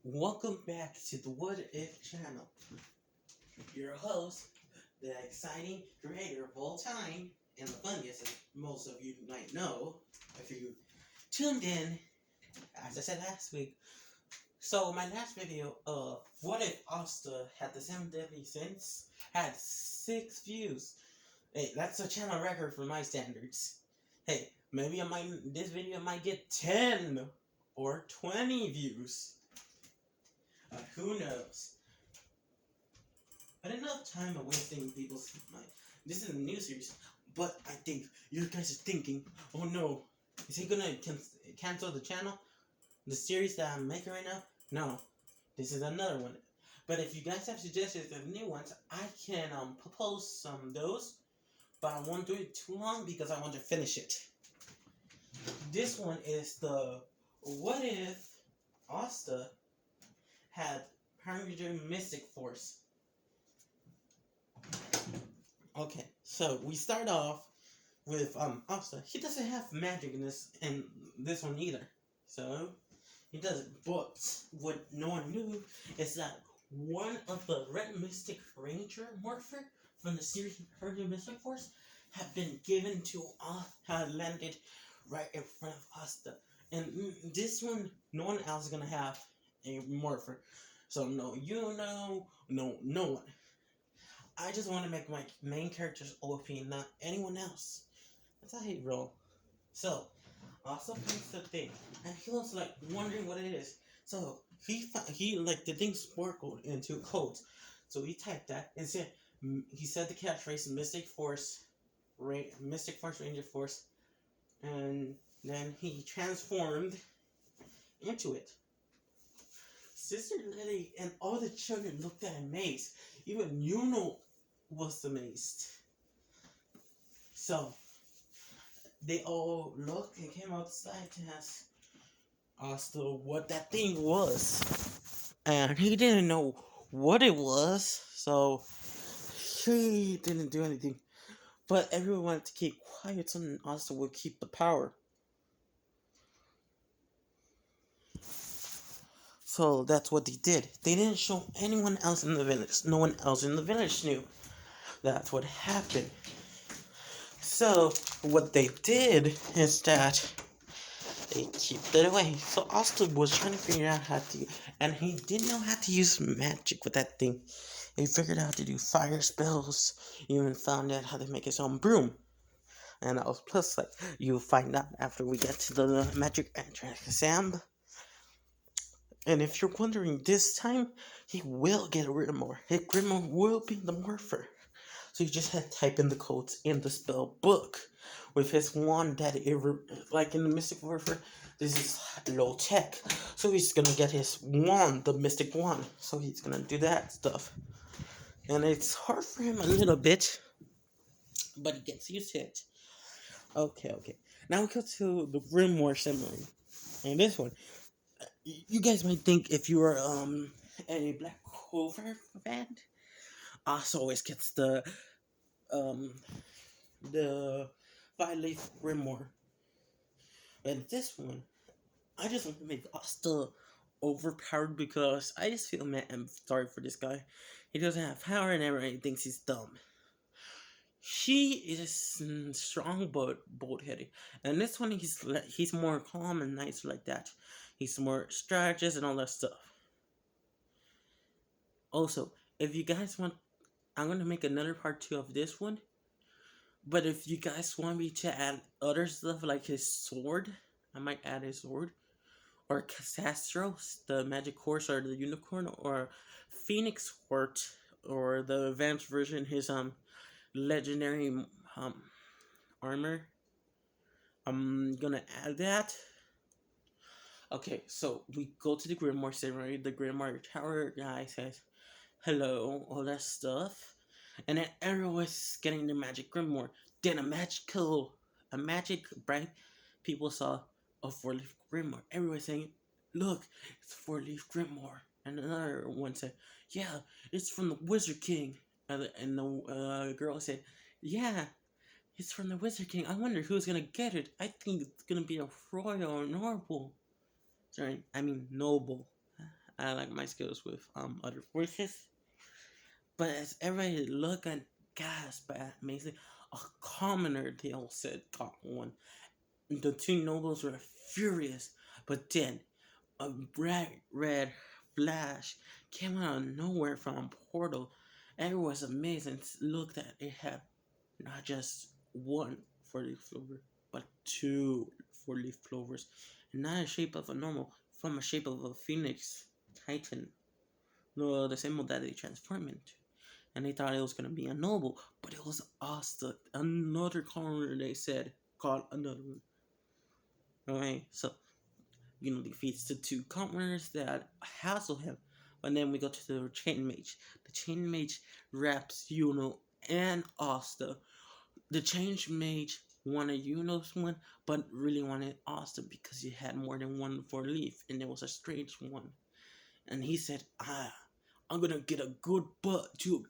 Welcome back to the What If channel. Your host, the exciting creator of all time, and the funniest, as most of you might know, if you tuned in, as I said last week. So my last video of What If Asta had the 7 deadly sins had 6 views. Hey, that's a channel record for my standards. Hey, maybe this video might get 10 or 20 views. Who knows? But enough time of wasting people's mind. This is a new series, but I think you guys are thinking, oh no, is he gonna cancel the channel? The series that I'm making right now? No, this is another one. But if you guys have suggestions of new ones, I can propose some of those, but I won't do it too long because I want to finish it. This one is the What If Asta had Parameter Mystic Force. Okay, so we start off with Asta. He doesn't have magic in this one either. So he doesn't. But what no one knew is that one of the Red Mystic Ranger Morpher from the series Parameter Mystic Force had been given to had landed right in front of Asta. And this one, no one else is gonna have a Morpher. So no no one. I just want to make my main characters OP, not anyone else. That's how he roll. So, also finds the thing, and he was like wondering what it is. So he like the thing sparkled into codes. So he typed that and said he said the catchphrase Mystic Force, Mystic Force Ranger Force, and then he transformed into it. Sister Lily and all the children looked at amazed. Even Yuno was amazed. So they all looked and came outside to ask Asta what that thing was. And he didn't know what it was, so he didn't do anything. But everyone wanted to keep quiet so Asta would keep the power. So that's what they did. They didn't show anyone else in the village. No one else in the village knew. That's what happened. So what they did is that they kept it away. So Austin was trying to figure out how to, and he didn't know how to use magic with that thing. He figured out how to do fire spells. He even found out how to make his own broom. And I was plus like you'll find out after we get to the magic entrance exam. And if you're wondering, this time he will get a Grimoire. His Grimoire will be the Morpher. So you just had to type in the codes in the spell book with his wand that like in the Mystic Warfare, this is low tech. So he's gonna get his wand, the Mystic Wand. So he's gonna do that stuff. And it's hard for him a little bit, but he gets used to it. Okay. Now we go to the Grimoire ceremony. And this one, you guys might think if you are a Black Clover fan, Asa always gets the 5-leaf Grimoire. And this one, I just want to make Asta overpowered because I just feel I'm sorry for this guy. He doesn't have power and everybody thinks he's dumb. He is strong but bold-headed. And this one, he's more calm and nice like that. He's more strategist and all that stuff. Also, if you guys want, I'm going to make another part 2 of this one. But if you guys want me to add other stuff like his sword, I might add his sword. Or Casastros, the magic horse or the unicorn, or Phoenix Wart, or the advanced version, his legendary armor. I'm gonna add that. Okay, so we go to the Grimoire ceremony. The Grimoire Tower guy says hello, all that stuff, and then everyone's getting the magic Grimoire. Then a magic bright people saw a 4-leaf Grimoire. Everyone's saying, "Look, it's a 4-leaf Grimoire." And another one said, "Yeah, it's from the Wizard King." And the girl said, "Yeah, it's from the Wizard King. I wonder who's gonna get it. I think it's gonna be a royal or noble. Sorry, I mean noble. I like my skills with other forces. But as everybody look and gasp at amazing, a commoner they all said got one. The two nobles were furious, but then a bright red flash came out of nowhere from a portal. Everyone was amazed and looked at it had not just one four-leaf clover, but two four-leaf clovers, and not in the shape of a normal, from the shape of a phoenix titan, the symbol that they transform into. And they thought it was gonna be a noble, but it was Asta, another color they said called another one. Okay, so defeats the two commoners that hassle him. But then we go to the chain mage. The chain mage wraps and Asta. The chain mage wanted Yuno's one, but really wanted Asta because he had more than one for leaf, and it was a strange one. And he said, I'm gonna get a good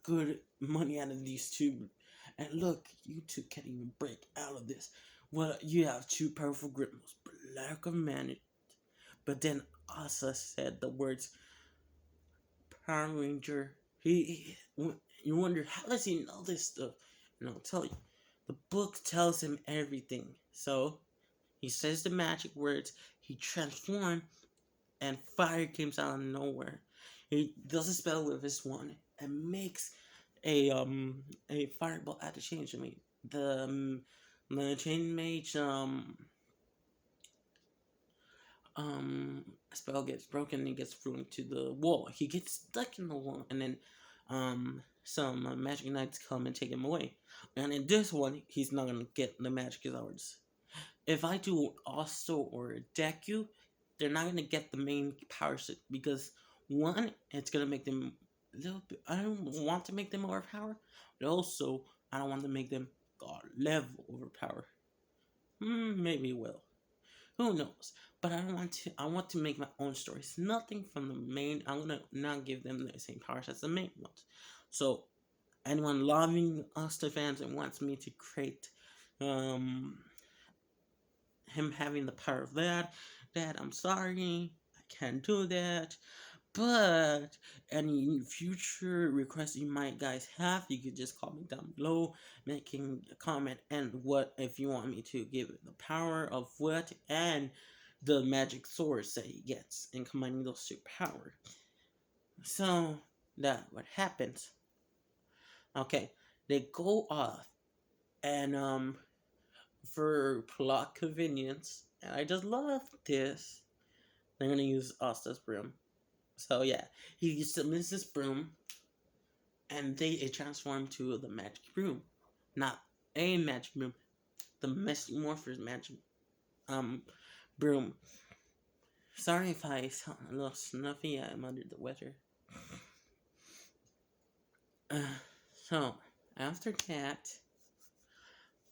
good money out of these two. And look, you two can't even break out of this. Well, you have two powerful grimoires, but lack of management. But then Asa said the words Power Ranger. You wonder, how does he know this stuff? And I'll tell you, the book tells him everything. So he says the magic words, he transforms, and fire comes out of nowhere. He does a spell with his wand and makes a fireball at the change. I mean, the chain mage spell gets broken and gets thrown into the wall. He gets stuck in the wall, and then some magic knights come and take him away. And in this one, he's not gonna get the magic is ours. If I do also or Deku, they're not gonna get the main power set because one, it's gonna make them a little bit. I don't want to make them overpowered, but also I don't want to make them god level overpowered. Maybe it will. Who knows? But I don't want to. I want to make my own stories. Nothing from the main. I'm gonna not give them the same powers as the main ones. So anyone loving Asta fans and wants me to create um him having the power of that I'm sorry, I can't do that. But any future requests you might guys have, you could just comment down below, making a comment and what if you want me to give it the power of what and the magic source that he gets and combining those two powers. So that what happens. Okay, they go off and for plot convenience, and I just love this. They're gonna use Asta's broom. So yeah, he submits this broom, and it transforms to the magic broom, not a magic broom, the Mystic Morpher's magic broom. Sorry if I sound a little snuffy. I'm under the weather. So after that,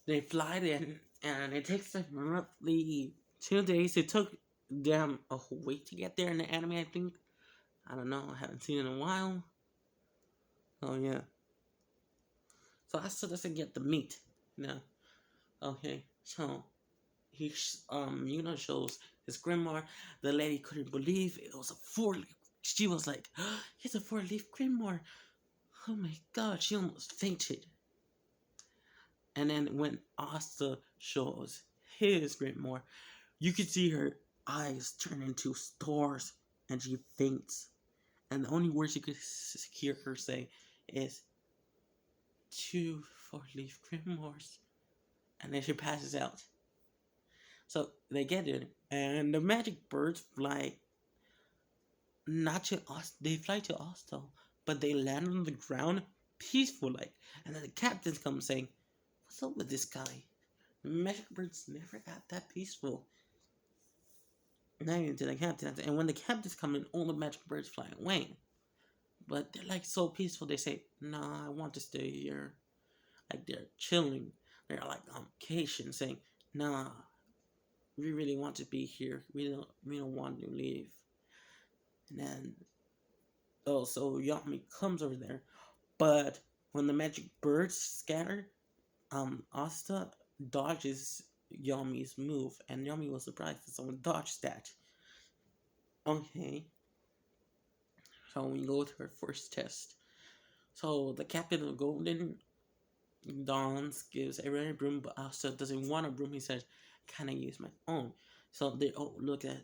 they fly in, and it takes them roughly 2 days. It took them a whole week to get there in the anime, I think. I don't know. I haven't seen it in a while. Oh yeah. So I still doesn't get the meat. No. Okay. So he shows his grimoire. The lady couldn't believe it was a 4-leaf. She was like, oh, "It's a 4-leaf grimoire." Oh my god! She almost fainted. And then when Asta shows his grimoire, you can see her eyes turn into stars, and she faints. And the only words you could hear her say is 2 4-leaf grimoires. And then she passes out. So they get it, and the magic birds fly not to us. They fly to Oslo, but they land on the ground peaceful like. And then the captains come saying, "What's up with this guy? The magic birds never got that peaceful." Not even to the captains. And when the captains come in, all the magic birds fly away. But they're like so peaceful. They say, "Nah, I want to stay here." Like they're chilling. They're like on vacation, saying, "Nah, we really want to be here. We don't want to leave." And then so Yami comes over there, but when the magic birds scatter, Asta dodges Yami's move, and Yami was surprised that someone dodged that. Okay, So we go to our first test. So the captain of Golden Dawns gives everyone a broom, but Asta doesn't want a broom. He says, "Can I use my own?" So they all look at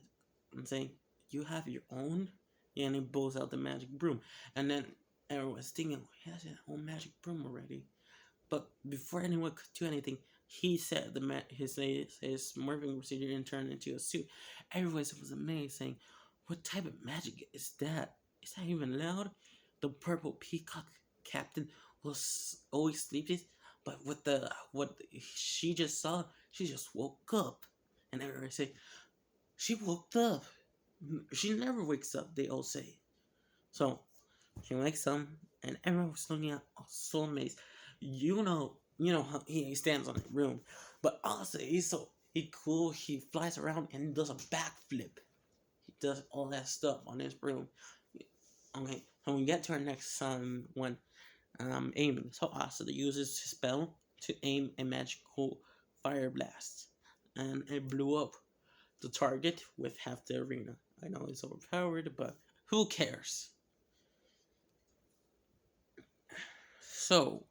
and say, "You have your own?" And he pulls out the magic broom. And then everyone's thinking, he has his own magic broom already. But before anyone could do anything, he said his morphing procedure and turned into a suit. Everyone was amazed, saying, "What type of magic is that? Is that even allowed?" The purple peacock captain was always sleepy, but with what she just saw, she just woke up, and everyone say, "She woke up. She never wakes up." They all say. So he wakes up, and everyone was looking at so amazed. You know how he stands on the room, but also he cool. He flies around and does a backflip. He does all that stuff on his broom. Okay, when we get to our next one, aiming. So Asta uses his spell to aim a magical fire blast, and it blew up the target with half the arena. I know it's overpowered, but who cares? So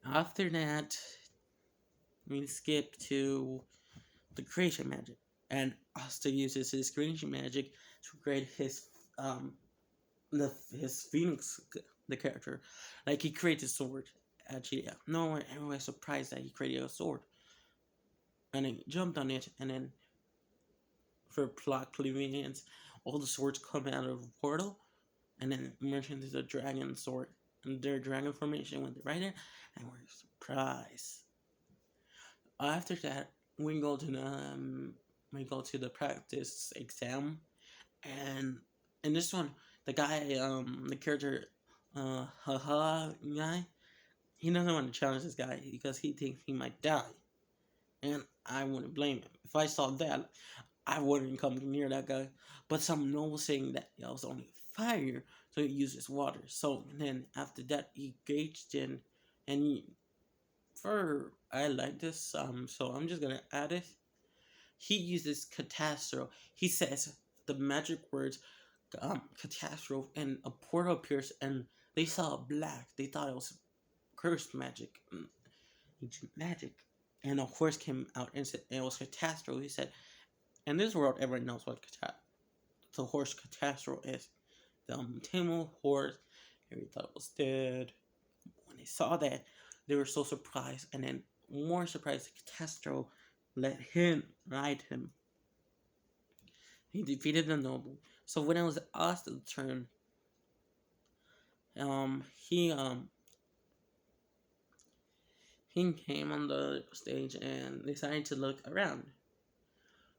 after that, we skip to the creation magic, and Asta uses his creation magic to create um his Phoenix, the character. Like he created a sword. Actually, no one everyone was surprised that he created a sword, and he jumped on it, and then for plot convenience, all the swords come out of a portal, and then merge into the dragon sword, and their dragon formation went right there, and we're surprised. After that, we go to the practice exam, and in this one, the guy, the character, haha guy, he doesn't want to challenge this guy because he thinks he might die, and I wouldn't blame him. If I saw that, I wouldn't come near that guy. But some noble saying that it was only fire, so he uses water. So then after that, he gauged in, and for I like this, so I'm just gonna add it. He uses catastrophe. He says the magic words, catastrophe, and a portal appears, and they saw black. They thought it was cursed magic, ancient magic, and a horse came out and said it was catastrophe. He said, "In this world, everyone knows what the horse catastrophe is. The Tamil horse, everyone thought it was dead. When they saw that, they were so surprised, and then more surprised, Catastro let him ride him. He defeated the noble. So when it was Asta's turn, um, he um he came on the stage and decided to look around.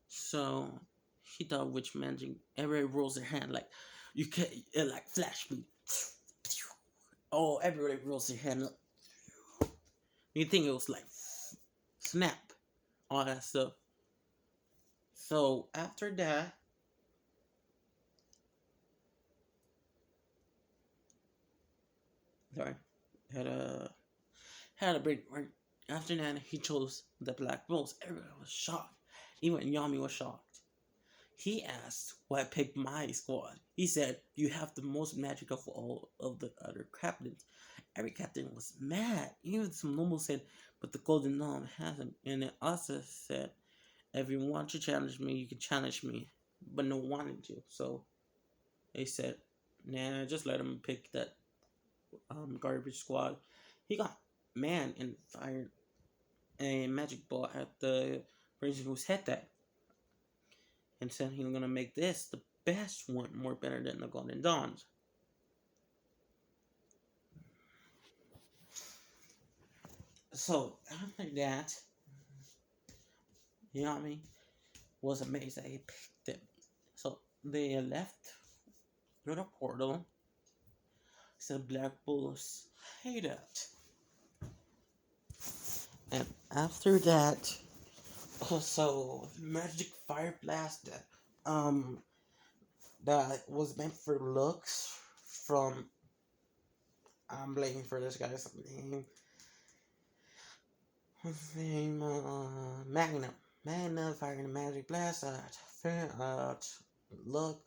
So he thought which magic. Everybody rolls their hand like you can like flash speed. Oh, everybody rolls their hand. You think it was like snap, all that stuff. So after that, sorry, had a had a break. Right after that, he chose the Black Bulls. Everyone was shocked. Even Yami was shocked. He asked why I picked my squad. He said, "You have the most magic of all of the other captains." Every captain was mad. Even some nobles said, "But the Golden Gnome hasn't." And then Asa said, "If you want to challenge me, you can challenge me." But no one wanted to. So they said, "Nah, just let him pick that garbage squad." He got man and fired a magic ball at the person who said that, and said he was gonna make this the best one, more better than the Golden Dawns. So after that, Yami was amazed that he picked them. So they left through the portal. So Black Bulls hate it. And after that, also magic fire blast that was meant for looks from I'm blaming for this guy's name. His name Magnum. Magnum firing a magic blast at look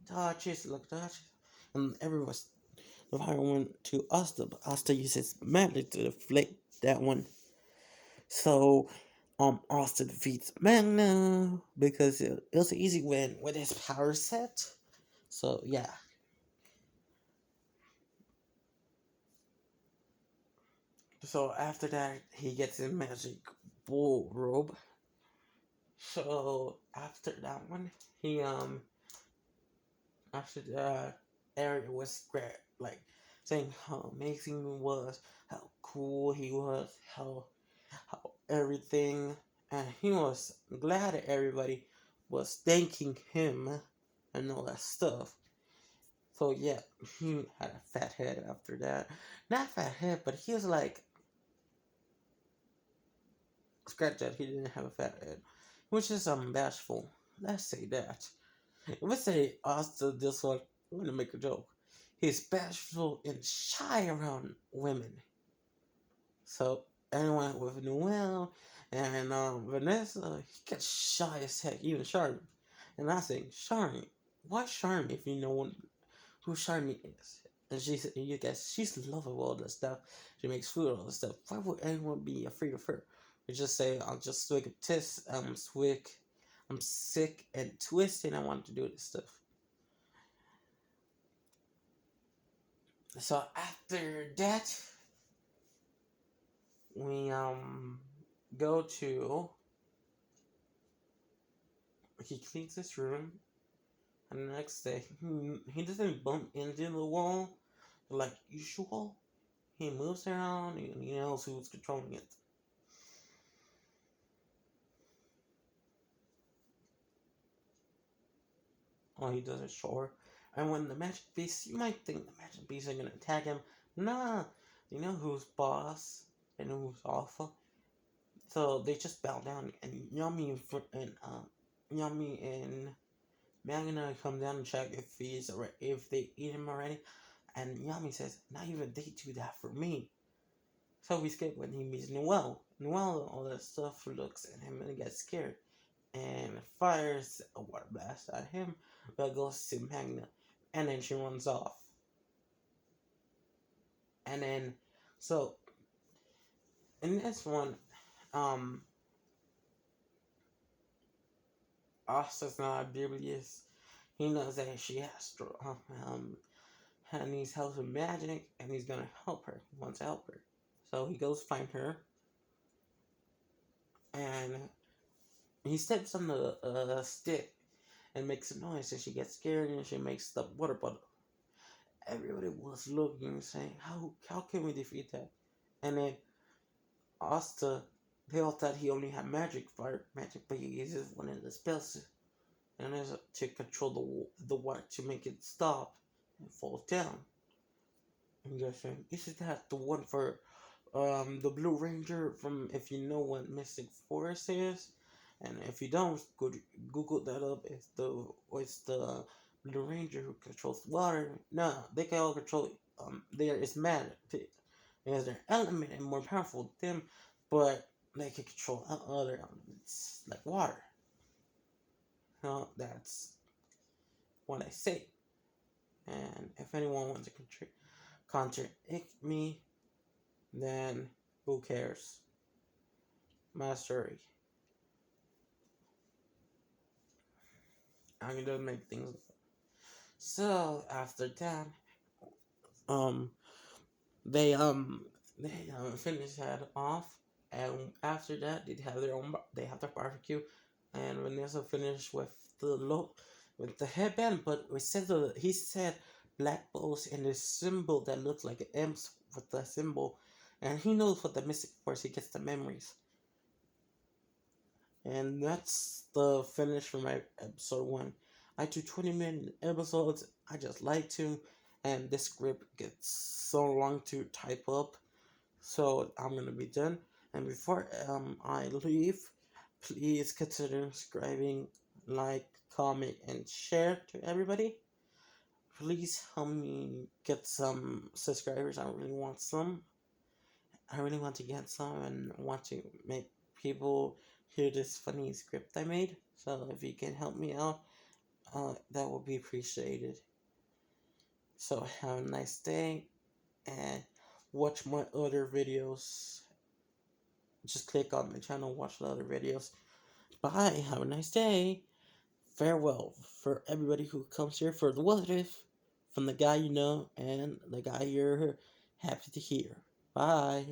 Dodges, look, dodges. And everyone, the fire went to Asta, but Asta uses magic to deflect that one. So, Asta defeats Magna because it was an easy win with his power set. So, yeah. So, after that, he gets his magic bull robe. So, after that one, he, after that, Eric was great, like, saying how amazing he was, how cool he was, how everything, and he was glad that everybody was thanking him and all that stuff. So yeah, he had a fat head after that. Not fat head, but he was like scratch that he didn't have a fat head, which is bashful. Let's say that. If we say Asta this one, I'm gonna make a joke. He's bashful and shy around women. So anyone with Noel and Vanessa, he gets shy as heck, even Charmin. And I think, Charmin, why Charmin if you know who Charmin is? And you guess she's lovable, all that stuff. She makes food, all that stuff. Why would anyone be afraid of her? You just say, I'm just sick of tis, I'm sick and twisted, and I want to do this stuff. So after that, we go to he cleans his room, and the next day he doesn't bump into the wall like usual. He moves around and he knows who's controlling it. All he does is chore. And when the magic beast, you might think the magic beasts are gonna attack him. Nah, they know who's boss and who's alpha. So they just bow down, and Yummy and Magna come down and check if they eat him already. And Yami says, not even they do that for me. So we skip when he meets Noelle. Noelle, all that stuff, looks at him and gets scared and fires a water blast at him, but goes to Magna. And then she runs off. And then, so, in this one, um, Asta's not oblivious. He knows that she has to, needs help with magic, and he's gonna help her. He wants to help her. So he goes find her, and he steps on the stick and makes a noise, and she gets scared, and she makes the water bottle. Everybody was looking, saying, "How can we defeat that?" And then Asta, they all thought he only had magic, but he uses one of the spells, and it's to control the water to make it stop and fall down. And you're saying, isn't that the one for the Blue Ranger from, if you know what Mystic Forest is? And if you don't, go Google that up. It's the Blue Ranger who controls water. No, they can all control it. There is matter. Because they're element and more powerful than them, but they can control other elements like water. That's what I say. And if anyone wants to contradict me, then who cares? My story. I can just make things. So after that, um, they finish that off, and after that they have their barbecue, and Vanessa finished with the headband, but he said black balls and a symbol that looked like an M with the symbol, and he knows what the mystic force. He gets the memories. And that's the finish for my episode 1. I do 20-minute episodes. I just like to. And this script gets so long to type up. So I'm going to be done. And before I leave, please consider subscribing, like, comment, and share to everybody. Please help me get some subscribers. I really want some. I really want to get some and want to make people hear this funny script I made. So if you can help me out, that would be appreciated. So have a nice day and watch my other videos. Just click on my channel, watch the other videos. Bye, have a nice day. Farewell for everybody who comes here for the what if, from the guy you know and the guy you're happy to hear. Bye.